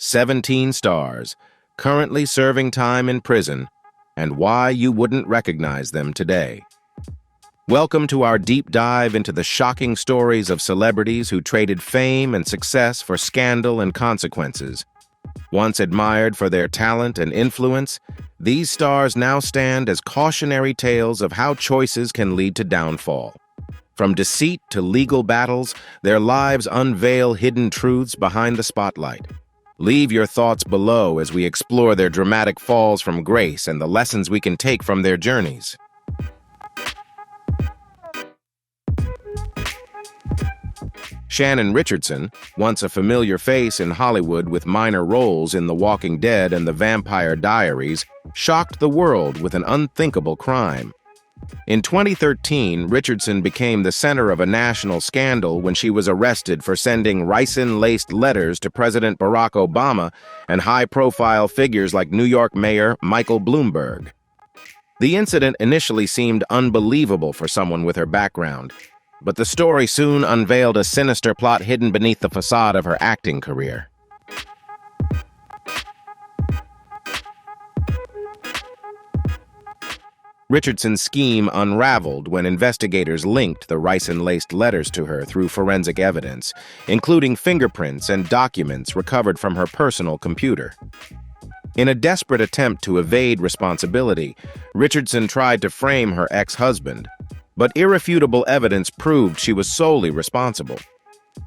17 stars, currently serving time in prison, and why you wouldn't recognize them today. Welcome to our deep dive into the shocking stories of celebrities who traded fame and success for scandal and consequences. Once admired for their talent and influence, these stars now stand as cautionary tales of how choices can lead to downfall. From deceit to legal battles, their lives unveil hidden truths behind the spotlight. Leave your thoughts below as we explore their dramatic falls from grace and the lessons we can take from their journeys. Shannon Richardson, once a familiar face in Hollywood with minor roles in The Walking Dead and The Vampire Diaries, shocked the world with an unthinkable crime. In 2013, Richardson became the center of a national scandal when she was arrested for sending ricin-laced letters to President Barack Obama and high-profile figures like New York Mayor Michael Bloomberg. The incident initially seemed unbelievable for someone with her background, but the story soon unveiled a sinister plot hidden beneath the facade of her acting career. Richardson's scheme unraveled when investigators linked the ricin-laced letters to her through forensic evidence, including fingerprints and documents recovered from her personal computer. In a desperate attempt to evade responsibility, Richardson tried to frame her ex-husband, but irrefutable evidence proved she was solely responsible.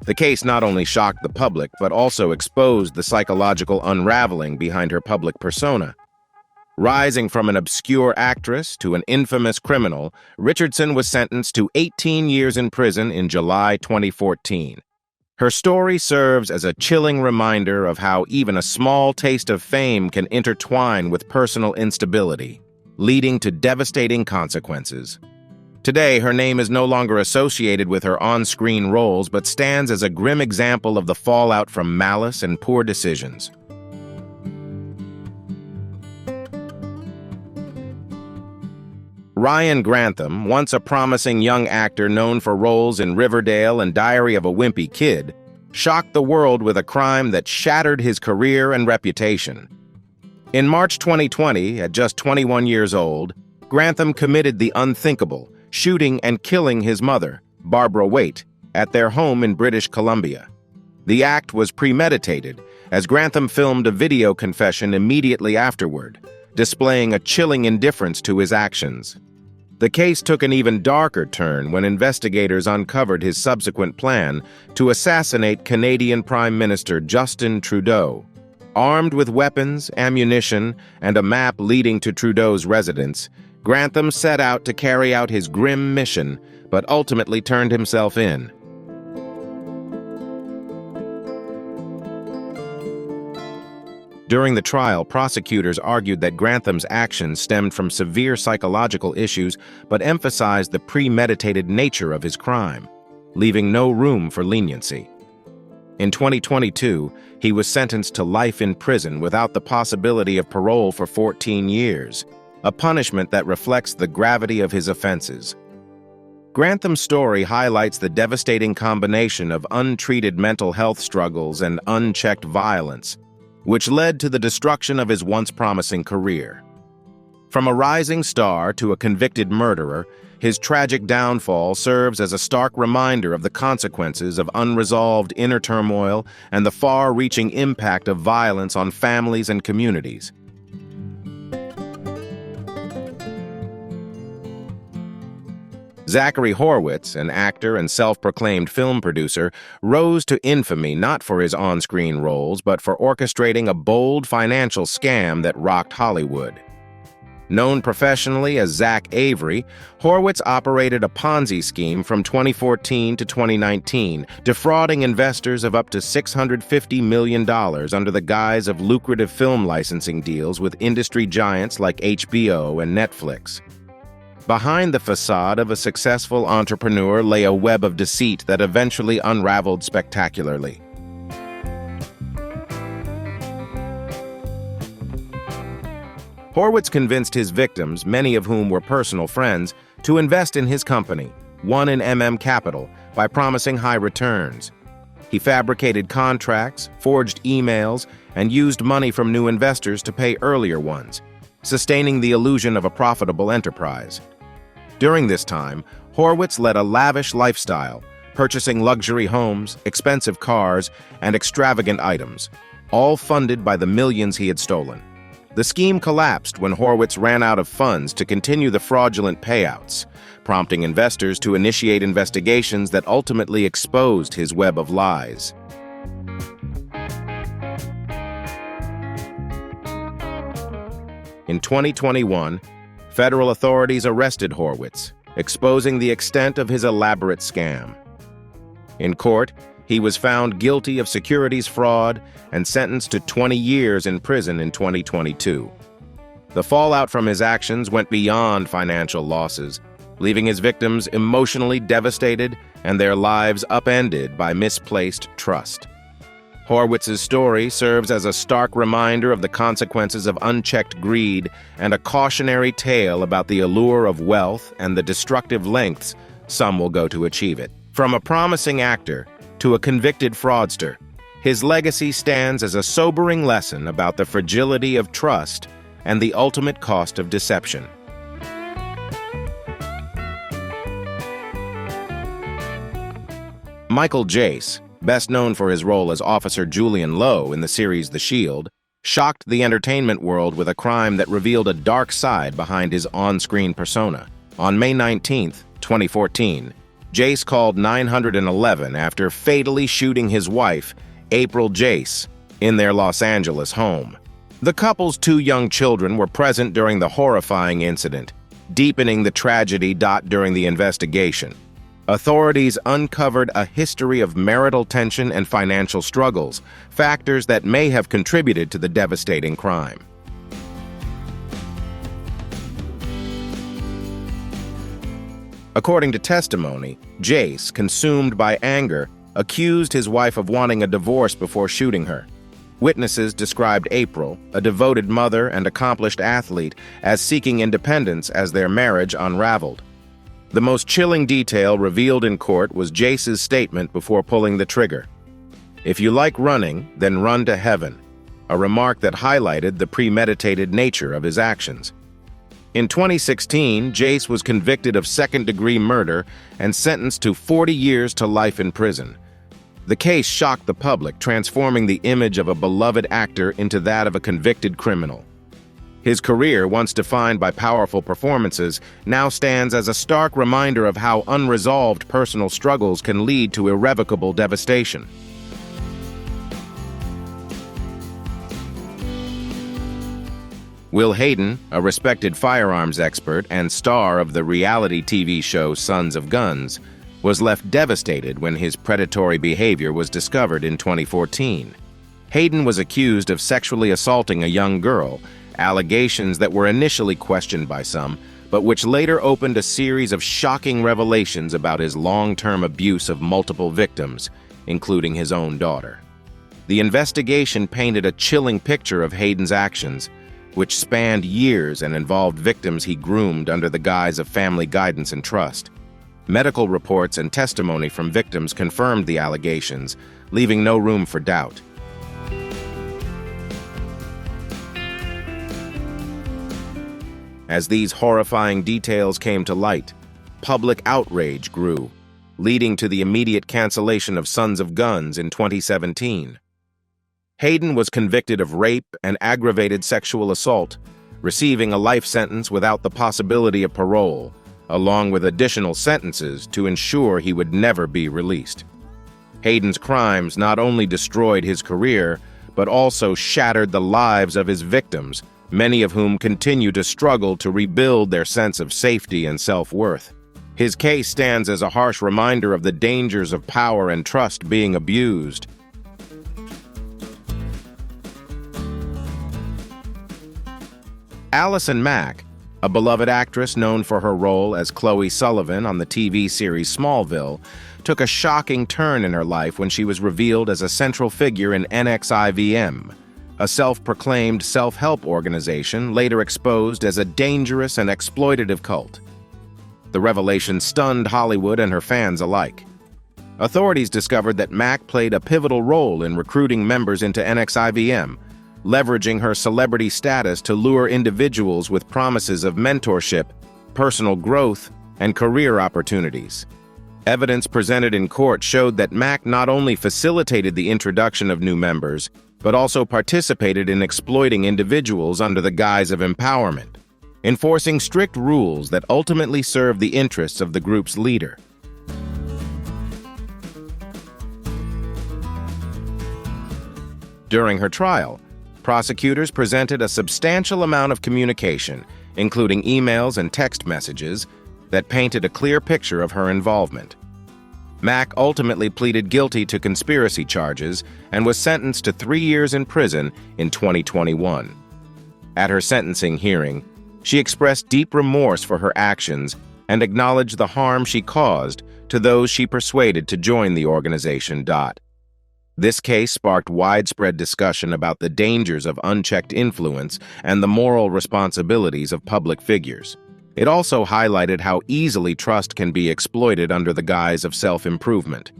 The case not only shocked the public, but also exposed the psychological unraveling behind her public persona. Rising from an obscure actress to an infamous criminal, Richardson was sentenced to 18 years in prison in July 2014. Her story serves as a chilling reminder of how even a small taste of fame can intertwine with personal instability, leading to devastating consequences. Today, her name is no longer associated with her on-screen roles, but stands as a grim example of the fallout from malice and poor decisions. Ryan Grantham, once a promising young actor known for roles in Riverdale and Diary of a Wimpy Kid, shocked the world with a crime that shattered his career and reputation. In March 2020, at just 21 years old, Grantham committed the unthinkable, shooting and killing his mother, Barbara Waite, at their home in British Columbia. The act was premeditated, as Grantham filmed a video confession immediately afterward, displaying a chilling indifference to his actions. The case took an even darker turn when investigators uncovered his subsequent plan to assassinate Canadian Prime Minister Justin Trudeau. Armed with weapons, ammunition, and a map leading to Trudeau's residence, Grantham set out to carry out his grim mission, but ultimately turned himself in. During the trial, prosecutors argued that Grantham's actions stemmed from severe psychological issues, but emphasized the premeditated nature of his crime, leaving no room for leniency. In 2022, he was sentenced to life in prison without the possibility of parole for 14 years, a punishment that reflects the gravity of his offenses. Grantham's story highlights the devastating combination of untreated mental health struggles and unchecked violence, which led to the destruction of his once promising career. From a rising star to a convicted murderer, his tragic downfall serves as a stark reminder of the consequences of unresolved inner turmoil and the far-reaching impact of violence on families and communities. Zachary Horwitz, an actor and self-proclaimed film producer, rose to infamy not for his on-screen roles, but for orchestrating a bold financial scam that rocked Hollywood. Known professionally as Zach Avery, Horwitz operated a Ponzi scheme from 2014 to 2019, defrauding investors of up to $650 million under the guise of lucrative film licensing deals with industry giants like HBO and Netflix. Behind the facade of a successful entrepreneur lay a web of deceit that eventually unraveled spectacularly. Horwitz convinced his victims, many of whom were personal friends, to invest in his company, 1MM Capital, by promising high returns. He fabricated contracts, forged emails, and used money from new investors to pay earlier ones, sustaining the illusion of a profitable enterprise. During this time, Horwitz led a lavish lifestyle, purchasing luxury homes, expensive cars, and extravagant items, all funded by the millions he had stolen. The scheme collapsed when Horwitz ran out of funds to continue the fraudulent payouts, prompting investors to initiate investigations that ultimately exposed his web of lies. In 2021, federal authorities arrested Horwitz, exposing the extent of his elaborate scam. In court, he was found guilty of securities fraud and sentenced to 20 years in prison in 2022. The fallout from his actions went beyond financial losses, leaving his victims emotionally devastated and their lives upended by misplaced trust. Horwitz's story serves as a stark reminder of the consequences of unchecked greed and a cautionary tale about the allure of wealth and the destructive lengths some will go to achieve it. From a promising actor to a convicted fraudster, his legacy stands as a sobering lesson about the fragility of trust and the ultimate cost of deception. Michael Jace, best known for his role as Officer Julian Lowe in the series The Shield, shocked the entertainment world with a crime that revealed a dark side behind his on-screen persona. On May 19, 2014, Jace called 911 after fatally shooting his wife, April Jace, in their Los Angeles home. The couple's 2 young children were present during the horrifying incident, deepening the tragedy during the investigation. Authorities uncovered a history of marital tension and financial struggles, factors that may have contributed to the devastating crime. According to testimony, Jace, consumed by anger, accused his wife of wanting a divorce before shooting her. Witnesses described April, a devoted mother and accomplished athlete, as seeking independence as their marriage unraveled. The most chilling detail revealed in court was Jace's statement before pulling the trigger. "If you like running, then run to heaven," a remark that highlighted the premeditated nature of his actions. In 2016, Jace was convicted of second-degree murder and sentenced to 40 years to life in prison. The case shocked the public, transforming the image of a beloved actor into that of a convicted criminal. His career, once defined by powerful performances, now stands as a stark reminder of how unresolved personal struggles can lead to irrevocable devastation. Will Hayden, a respected firearms expert and star of the reality TV show Sons of Guns, was left devastated when his predatory behavior was discovered in 2014. Hayden was accused of sexually assaulting a young girl, allegations that were initially questioned by some, but which later opened a series of shocking revelations about his long-term abuse of multiple victims, including his own daughter. The investigation painted a chilling picture of Hayden's actions, which spanned years and involved victims he groomed under the guise of family guidance and trust. Medical reports and testimony from victims confirmed the allegations, leaving no room for doubt. As these horrifying details came to light, public outrage grew, leading to the immediate cancellation of Sons of Guns in 2017. Hayden was convicted of rape and aggravated sexual assault, receiving a life sentence without the possibility of parole, along with additional sentences to ensure he would never be released. Hayden's crimes not only destroyed his career, but also shattered the lives of his victims, many of whom continue to struggle to rebuild their sense of safety and self-worth. His case stands as a harsh reminder of the dangers of power and trust being abused. Allison Mack, a beloved actress known for her role as Chloe Sullivan on the TV series Smallville, took a shocking turn in her life when she was revealed as a central figure in NXIVM, a self-proclaimed self-help organization later exposed as a dangerous and exploitative cult. The revelation stunned Hollywood and her fans alike. Authorities discovered that Mack played a pivotal role in recruiting members into NXIVM, leveraging her celebrity status to lure individuals with promises of mentorship, personal growth, and career opportunities. Evidence presented in court showed that Mack not only facilitated the introduction of new members, but also participated in exploiting individuals under the guise of empowerment, enforcing strict rules that ultimately served the interests of the group's leader. During her trial, prosecutors presented a substantial amount of communication, including emails and text messages, that painted a clear picture of her involvement. Mack ultimately pleaded guilty to conspiracy charges and was sentenced to 3 years in prison in 2021. At her sentencing hearing, she expressed deep remorse for her actions and acknowledged the harm she caused to those she persuaded to join the organization. This case sparked widespread discussion about the dangers of unchecked influence and the moral responsibilities of public figures. It also highlighted how easily trust can be exploited under the guise of self-improvement.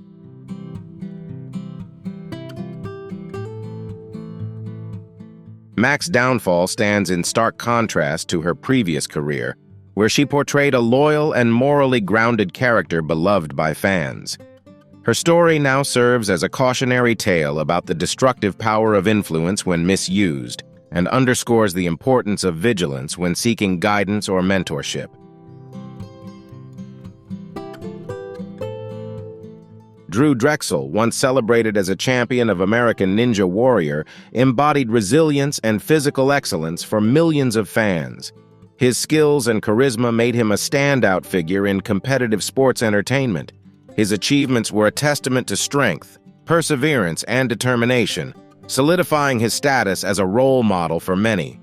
Mack's downfall stands in stark contrast to her previous career, where she portrayed a loyal and morally grounded character beloved by fans. Her story now serves as a cautionary tale about the destructive power of influence when misused, and underscores the importance of vigilance when seeking guidance or mentorship. Drechsel, once celebrated as a champion of American Ninja Warrior, embodied resilience and physical excellence for millions of fans. His skills and charisma made him a standout figure in competitive sports entertainment. His achievements were a testament to strength, perseverance, and determination, solidifying his status as a role model for many.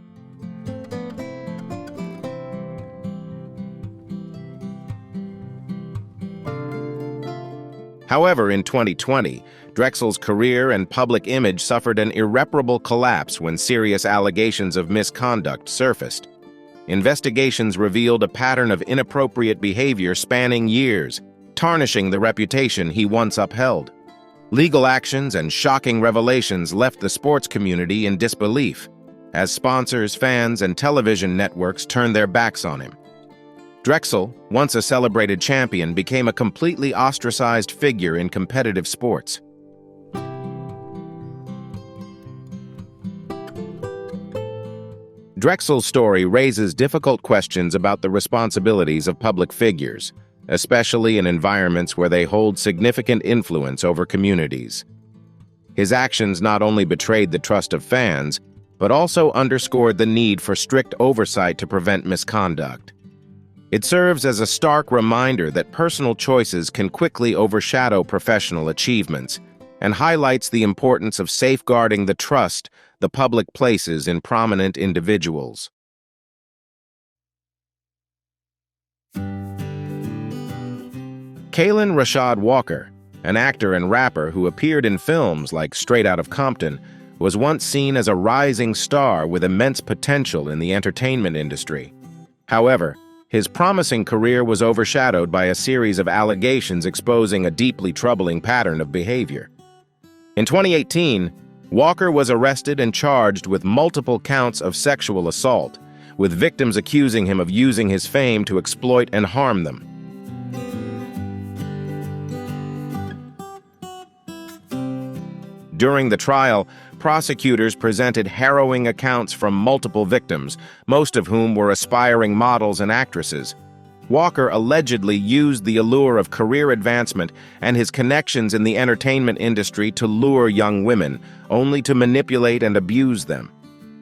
However, in 2020, Drechsel's career and public image suffered an irreparable collapse when serious allegations of misconduct surfaced. Investigations revealed a pattern of inappropriate behavior spanning years, tarnishing the reputation he once upheld. Legal actions and shocking revelations left the sports community in disbelief, as sponsors, fans, and television networks turned their backs on him. Drechsel, once a celebrated champion, became a completely ostracized figure in competitive sports. Drechsel's story raises difficult questions about the responsibilities of public figures, especially in environments where they hold significant influence over communities. His actions not only betrayed the trust of fans, but also underscored the need for strict oversight to prevent misconduct. It serves as a stark reminder that personal choices can quickly overshadow professional achievements, and highlights the importance of safeguarding the trust the public places in prominent individuals. Kaalan Rashad Walker, an actor and rapper who appeared in films like Straight Outta Compton, was once seen as a rising star with immense potential in the entertainment industry. However, his promising career was overshadowed by a series of allegations exposing a deeply troubling pattern of behavior. In 2018, Walker was arrested and charged with multiple counts of sexual assault, with victims accusing him of using his fame to exploit and harm them. During the trial, prosecutors presented harrowing accounts from multiple victims, most of whom were aspiring models and actresses. Walker allegedly used the allure of career advancement and his connections in the entertainment industry to lure young women, only to manipulate and abuse them.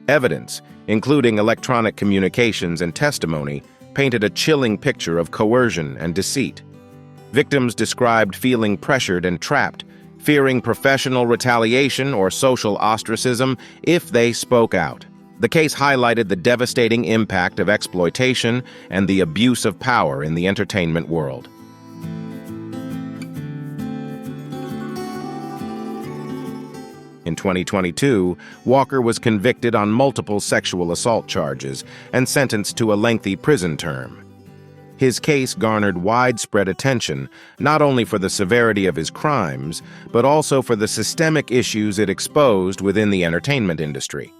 Evidence, including electronic communications and testimony, painted a chilling picture of coercion and deceit. Victims described feeling pressured and trapped, fearing professional retaliation or social ostracism if they spoke out. The case highlighted the devastating impact of exploitation and the abuse of power in the entertainment world. In 2022, Walker was convicted on multiple sexual assault charges and sentenced to a lengthy prison term. His case garnered widespread attention, not only for the severity of his crimes, but also for the systemic issues it exposed within the entertainment industry.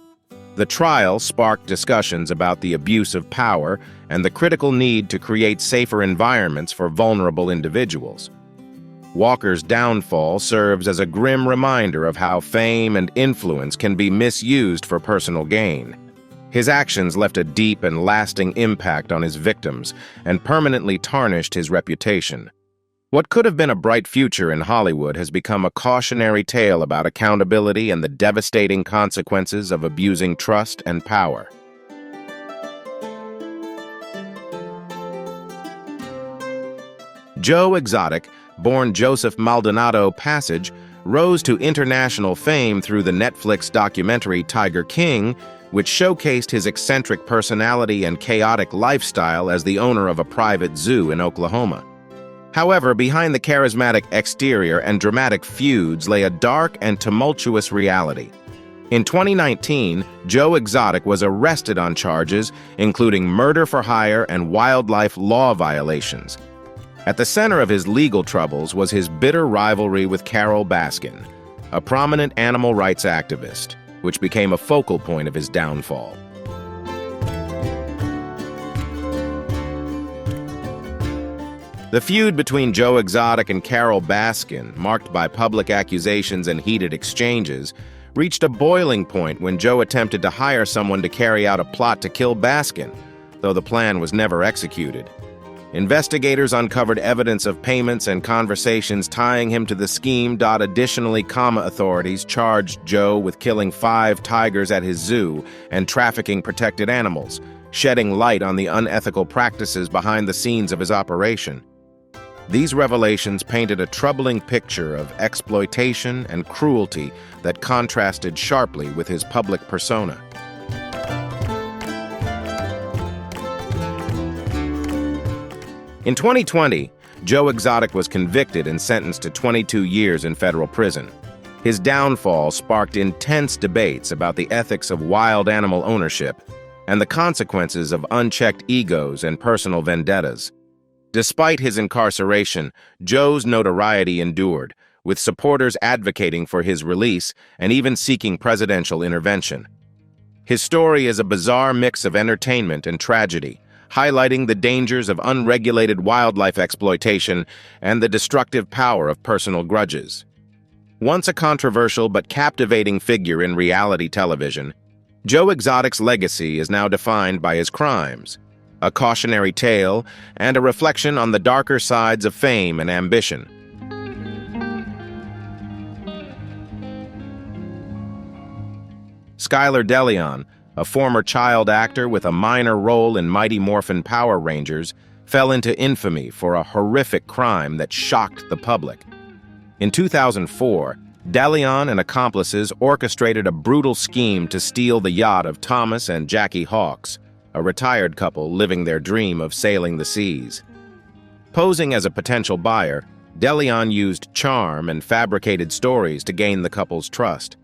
The trial sparked discussions about the abuse of power and the critical need to create safer environments for vulnerable individuals. Walker's downfall serves as a grim reminder of how fame and influence can be misused for personal gain. His actions left a deep and lasting impact on his victims and permanently tarnished his reputation. What could have been a bright future in Hollywood has become a cautionary tale about accountability and the devastating consequences of abusing trust and power. Joe Exotic, born Joseph Maldonado Passage, rose to international fame through the Netflix documentary Tiger King, which showcased his eccentric personality and chaotic lifestyle as the owner of a private zoo in Oklahoma. However, behind the charismatic exterior and dramatic feuds lay a dark and tumultuous reality. In 2019, Joe Exotic was arrested on charges including murder for hire and wildlife law violations. At the center of his legal troubles was his bitter rivalry with Carole Baskin, a prominent animal rights activist, which became a focal point of his downfall. The feud between Joe Exotic and Carole Baskin, marked by public accusations and heated exchanges, reached a boiling point when Joe attempted to hire someone to carry out a plot to kill Baskin, though the plan was never executed. Investigators uncovered evidence of payments and conversations tying him to the scheme. Additionally, authorities charged Joe with killing 5 tigers at his zoo and trafficking protected animals, shedding light on the unethical practices behind the scenes of his operation. These revelations painted a troubling picture of exploitation and cruelty that contrasted sharply with his public persona. In 2020, Joe Exotic was convicted and sentenced to 22 years in federal prison. His downfall sparked intense debates about the ethics of wild animal ownership and the consequences of unchecked egos and personal vendettas. Despite his incarceration, Joe's notoriety endured, with supporters advocating for his release and even seeking presidential intervention. His story is a bizarre mix of entertainment and tragedy, highlighting the dangers of unregulated wildlife exploitation and the destructive power of personal grudges. Once a controversial but captivating figure in reality television, Joe Exotic's legacy is now defined by his crimes, a cautionary tale and a reflection on the darker sides of fame and ambition. Skylar Deleon, a former child actor with a minor role in Mighty Morphin Power Rangers, fell into infamy for a horrific crime that shocked the public. In 2004, Deleon and accomplices orchestrated a brutal scheme to steal the yacht of Thomas and Jackie Hawks, a retired couple living their dream of sailing the seas. Posing as a potential buyer, Deleon used charm and fabricated stories to gain the couple's trust.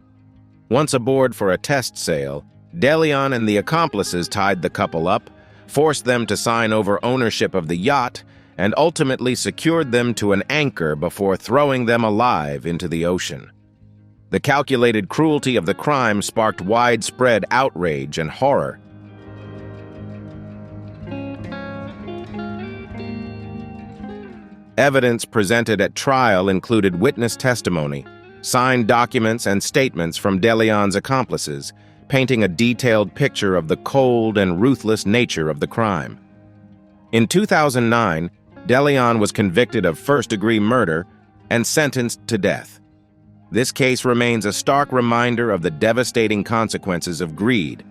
Once aboard for a test sail, Deleon and the accomplices tied the couple up, forced them to sign over ownership of the yacht, and ultimately secured them to an anchor before throwing them alive into the ocean. The calculated cruelty of the crime sparked widespread outrage and horror. Evidence presented at trial included witness testimony, signed documents, and statements from Deleon's accomplices, painting a detailed picture of the cold and ruthless nature of the crime. In 2009, Deleon was convicted of first-degree murder and sentenced to death. This case remains a stark reminder of the devastating consequences of greed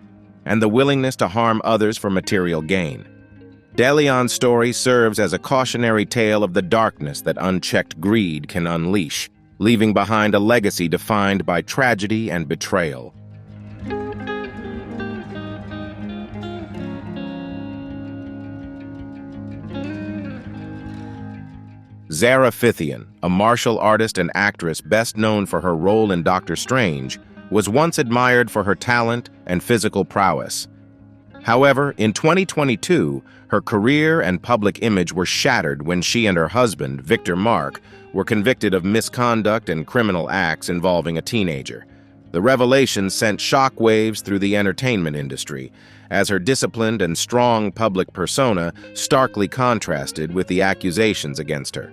and the willingness to harm others for material gain. Deleon's story serves as a cautionary tale of the darkness that unchecked greed can unleash, leaving behind a legacy defined by tragedy and betrayal. Zara Phythian, a martial artist and actress best known for her role in Doctor Strange, was once admired for her talent and physical prowess. However, in 2022, her career and public image were shattered when she and her husband, Victor Mark, were convicted of misconduct and criminal acts involving a teenager. The revelation sent shockwaves through the entertainment industry, as her disciplined and strong public persona starkly contrasted with the accusations against her.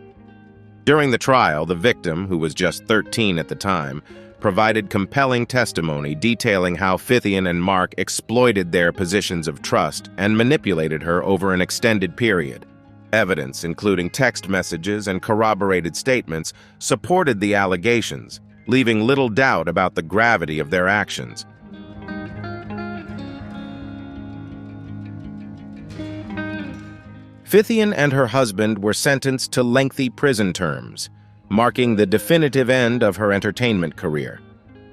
During the trial, the victim, who was just 13 at the time, provided compelling testimony detailing how Phythian and Mark exploited their positions of trust and manipulated her over an extended period. Evidence, including text messages and corroborated statements, supported the allegations, leaving little doubt about the gravity of their actions. Phythian and her husband were sentenced to lengthy prison terms, marking the definitive end of her entertainment career.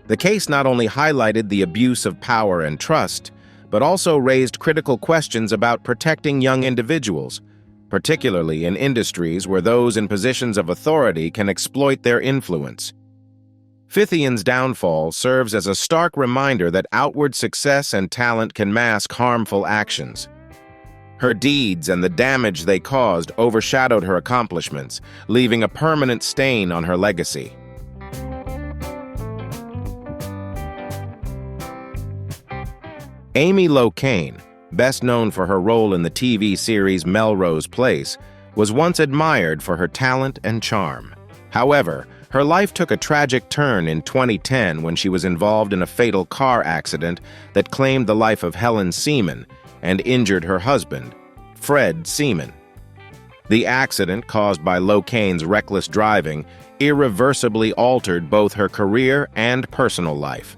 The case not only highlighted the abuse of power and trust, but also raised critical questions about protecting young individuals, particularly in industries where those in positions of authority can exploit their influence. Phythian's downfall serves as a stark reminder that outward success and talent can mask harmful actions. Her deeds and the damage they caused overshadowed her accomplishments, leaving a permanent stain on her legacy. Amy Locane, best known for her role in the TV series Melrose Place, was once admired for her talent and charm. However, her life took a tragic turn in 2010 when she was involved in a fatal car accident that claimed the life of Helen Seaman and injured her husband, Fred Seaman. The accident, caused by Locane's reckless driving, irreversibly altered both her career and personal life.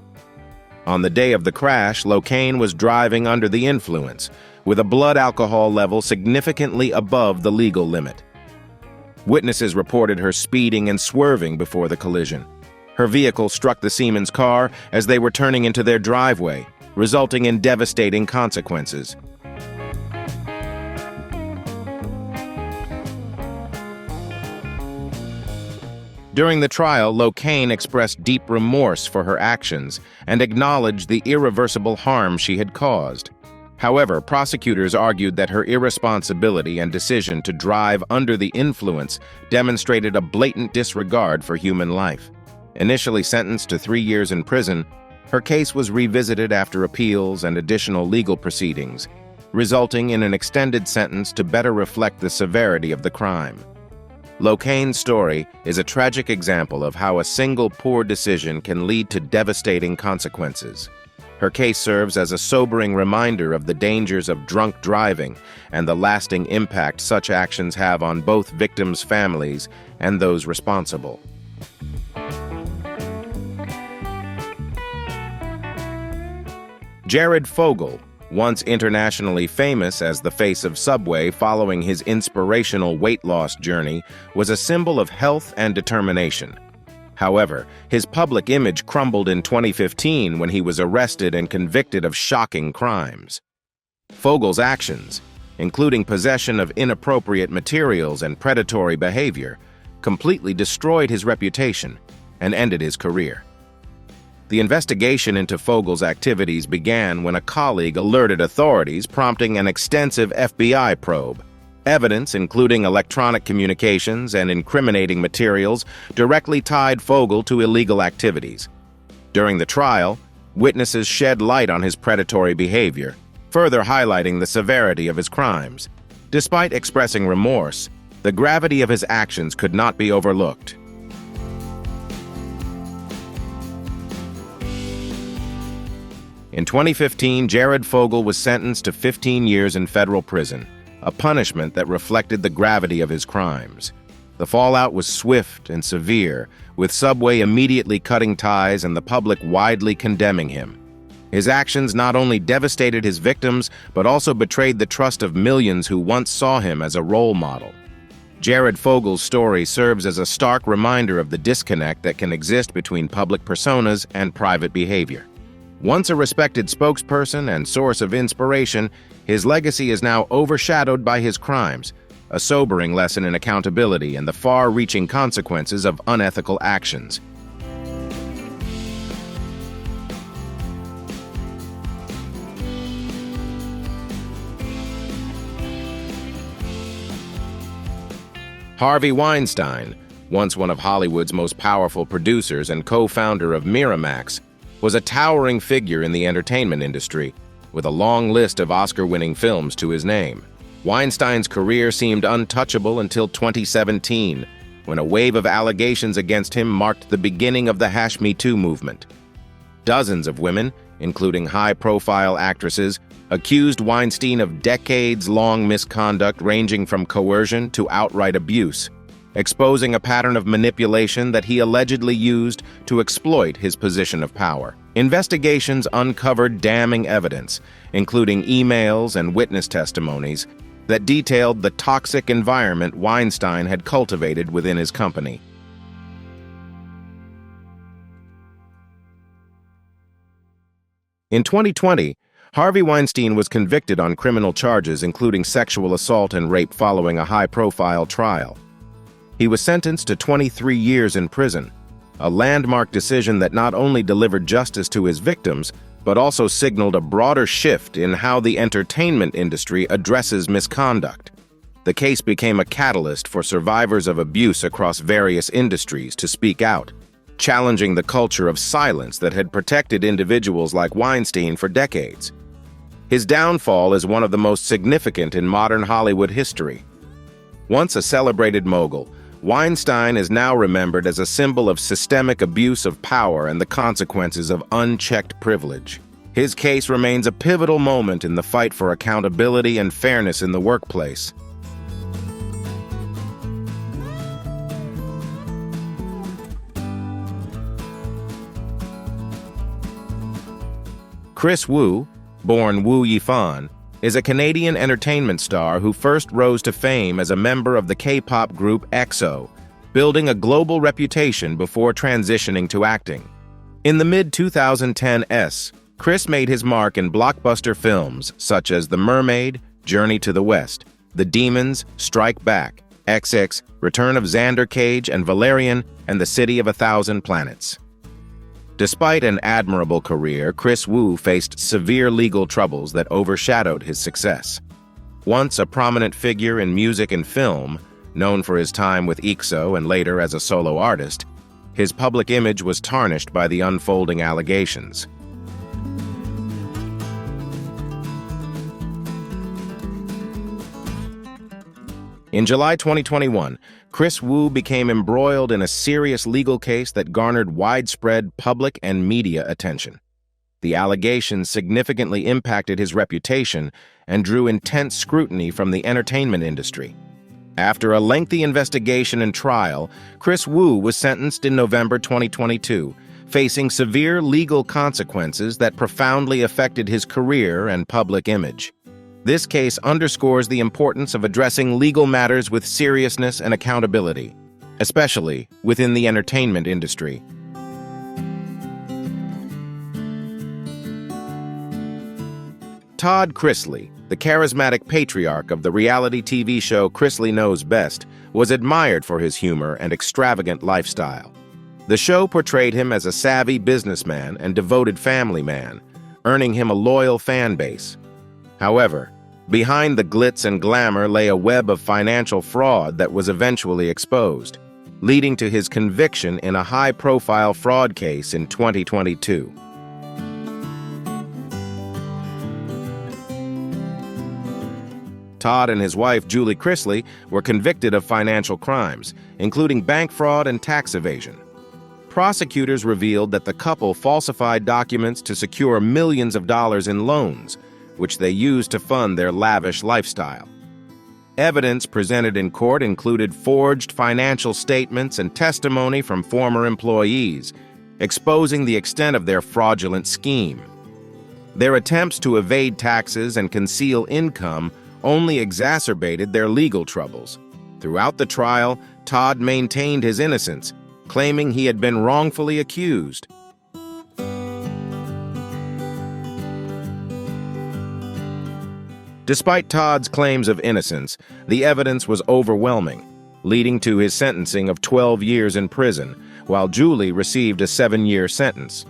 On the day of the crash, Locane was driving under the influence, with a blood alcohol level significantly above the legal limit. Witnesses reported her speeding and swerving before the collision. Her vehicle struck the Seamans' car as they were turning into their driveway, resulting in devastating consequences. During the trial, Locane expressed deep remorse for her actions and acknowledged the irreversible harm she had caused. However, prosecutors argued that her irresponsibility and decision to drive under the influence demonstrated a blatant disregard for human life. Initially sentenced to 3 years in prison, her case was revisited after appeals and additional legal proceedings, resulting in an extended sentence to better reflect the severity of the crime. Locane's story is a tragic example of how a single poor decision can lead to devastating consequences. Her case serves as a sobering reminder of the dangers of drunk driving and the lasting impact such actions have on both victims' families and those responsible. Jared Fogle, once internationally famous as the face of Subway following his inspirational weight loss journey, was a symbol of health and determination. However, his public image crumbled in 2015 when he was arrested and convicted of shocking crimes. Fogle's actions, including possession of inappropriate materials and predatory behavior, completely destroyed his reputation and ended his career. The investigation into Fogle's activities began when a colleague alerted authorities, prompting an extensive FBI probe. Evidence, including electronic communications and incriminating materials, directly tied Fogle to illegal activities. During the trial, witnesses shed light on his predatory behavior, further highlighting the severity of his crimes. Despite expressing remorse, the gravity of his actions could not be overlooked. In 2015, Jared Fogle was sentenced to 15 years in federal prison, a punishment that reflected the gravity of his crimes. The fallout was swift and severe, with Subway immediately cutting ties and the public widely condemning him. His actions not only devastated his victims, but also betrayed the trust of millions who once saw him as a role model. Jared Fogle's story serves as a stark reminder of the disconnect that can exist between public personas and private behavior. Once a respected spokesperson and source of inspiration, his legacy is now overshadowed by his crimes, a sobering lesson in accountability and the far-reaching consequences of unethical actions. Harvey Weinstein, once one of Hollywood's most powerful producers and co-founder of Miramax, was a towering figure in the entertainment industry, with a long list of Oscar-winning films to his name. Weinstein's career seemed untouchable until 2017, when a wave of allegations against him marked the beginning of the #Me Too movement. Dozens of women, including high-profile actresses, accused Weinstein of decades-long misconduct ranging from coercion to outright abuse, exposing a pattern of manipulation that he allegedly used to exploit his position of power. Investigations uncovered damning evidence, including emails and witness testimonies, that detailed the toxic environment Weinstein had cultivated within his company. In 2020, Harvey Weinstein was convicted on criminal charges including sexual assault and rape following a high-profile trial. He was sentenced to 23 years in prison, a landmark decision that not only delivered justice to his victims, but also signaled a broader shift in how the entertainment industry addresses misconduct. The case became a catalyst for survivors of abuse across various industries to speak out, challenging the culture of silence that had protected individuals like Weinstein for decades. His downfall is one of the most significant in modern Hollywood history. Once a celebrated mogul, Weinstein is now remembered as a symbol of systemic abuse of power and the consequences of unchecked privilege. His case remains a pivotal moment in the fight for accountability and fairness in the workplace. Chris Wu, born Wu Yifan, is a Canadian entertainment star who first rose to fame as a member of the K-pop group EXO, building a global reputation before transitioning to acting. In the mid-2010s, Chris made his mark in blockbuster films such as The Mermaid, Journey to the West, The Demons, Strike Back, XX, Return of Xander Cage and Valerian, and The City of a Thousand Planets. Despite an admirable career, Chris Wu faced severe legal troubles that overshadowed his success. Once a prominent figure in music and film, known for his time with EXO and later as a solo artist, his public image was tarnished by the unfolding allegations. In July 2021, Chris Wu became embroiled in a serious legal case that garnered widespread public and media attention. The allegations significantly impacted his reputation and drew intense scrutiny from the entertainment industry. After a lengthy investigation and trial, Chris Wu was sentenced in November 2022, facing severe legal consequences that profoundly affected his career and public image. This case underscores the importance of addressing legal matters with seriousness and accountability, especially within the entertainment industry. Todd Chrisley, the charismatic patriarch of the reality TV show Chrisley Knows Best, was admired for his humor and extravagant lifestyle. The show portrayed him as a savvy businessman and devoted family man, earning him a loyal fan base. However, behind the glitz and glamour lay a web of financial fraud that was eventually exposed, leading to his conviction in a high-profile fraud case in 2022. Todd and his wife, Julie Chrisley, were convicted of financial crimes, including bank fraud and tax evasion. Prosecutors revealed that the couple falsified documents to secure millions of dollars in loans, which they used to fund their lavish lifestyle. Evidence presented in court included forged financial statements and testimony from former employees, exposing the extent of their fraudulent scheme. Their attempts to evade taxes and conceal income only exacerbated their legal troubles. Throughout the trial, Todd maintained his innocence, claiming he had been wrongfully accused. Despite Todd's claims of innocence, the evidence was overwhelming, leading to his sentencing of 12 years in prison, while Julie received a 7-year sentence.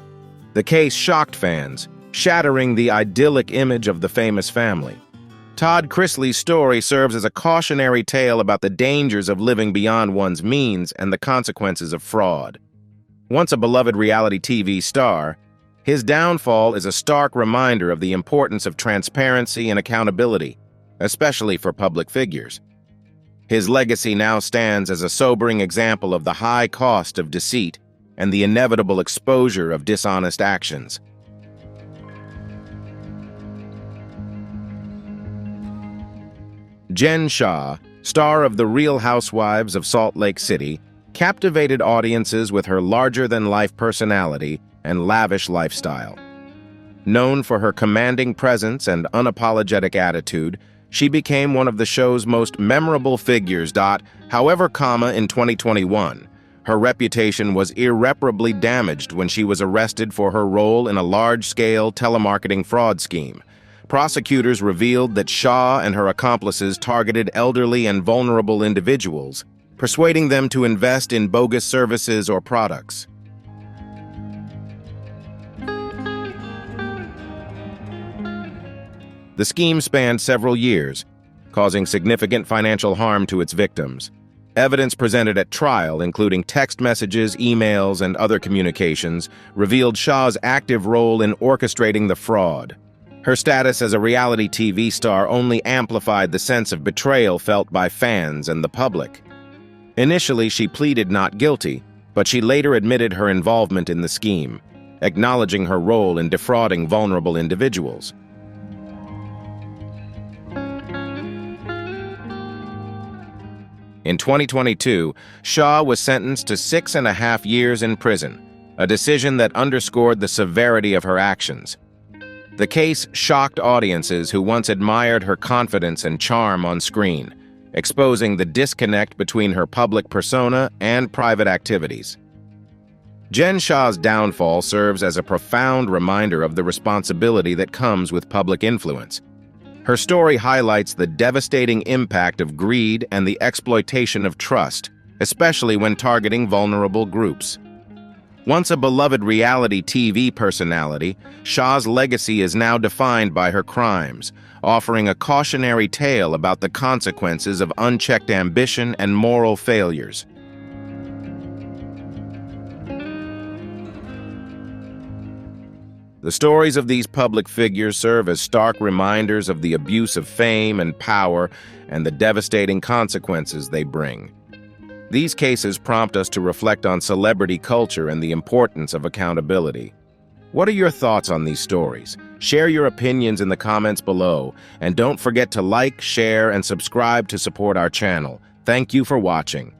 The case shocked fans, shattering the idyllic image of the famous family. Todd Chrisley's story serves as a cautionary tale about the dangers of living beyond one's means and the consequences of fraud. Once a beloved reality TV star, His downfall is a stark reminder of the importance of transparency and accountability, especially for public figures. His legacy now stands as a sobering example of the high cost of deceit and the inevitable exposure of dishonest actions. Jen Shah, star of The Real Housewives of Salt Lake City, captivated audiences with her larger-than-life personality and lavish lifestyle. Known for her commanding presence and unapologetic attitude, she became one of the show's most memorable figures. However, in 2021, her reputation was irreparably damaged when she was arrested for her role in a large-scale telemarketing fraud scheme. Prosecutors revealed that Shah and her accomplices targeted elderly and vulnerable individuals, persuading them to invest in bogus services or products. The scheme spanned several years, causing significant financial harm to its victims. Evidence presented at trial, including text messages, emails, and other communications, revealed Shah's active role in orchestrating the fraud. Her status as a reality TV star only amplified the sense of betrayal felt by fans and the public. Initially, she pleaded not guilty, but she later admitted her involvement in the scheme, acknowledging her role in defrauding vulnerable individuals. In 2022, Shah was sentenced to 6.5 years in prison, a decision that underscored the severity of her actions. The case shocked audiences who once admired her confidence and charm on screen, exposing the disconnect between her public persona and private activities. Jen Shah's downfall serves as a profound reminder of the responsibility that comes with public influence. Her story highlights the devastating impact of greed and the exploitation of trust, especially when targeting vulnerable groups. Once a beloved reality TV personality, Shah's legacy is now defined by her crimes, offering a cautionary tale about the consequences of unchecked ambition and moral failures. The stories of these public figures serve as stark reminders of the abuse of fame and power and the devastating consequences they bring. These cases prompt us to reflect on celebrity culture and the importance of accountability. What are your thoughts on these stories? Share your opinions in the comments below, and don't forget to like, share, and subscribe to support our channel. Thank you for watching.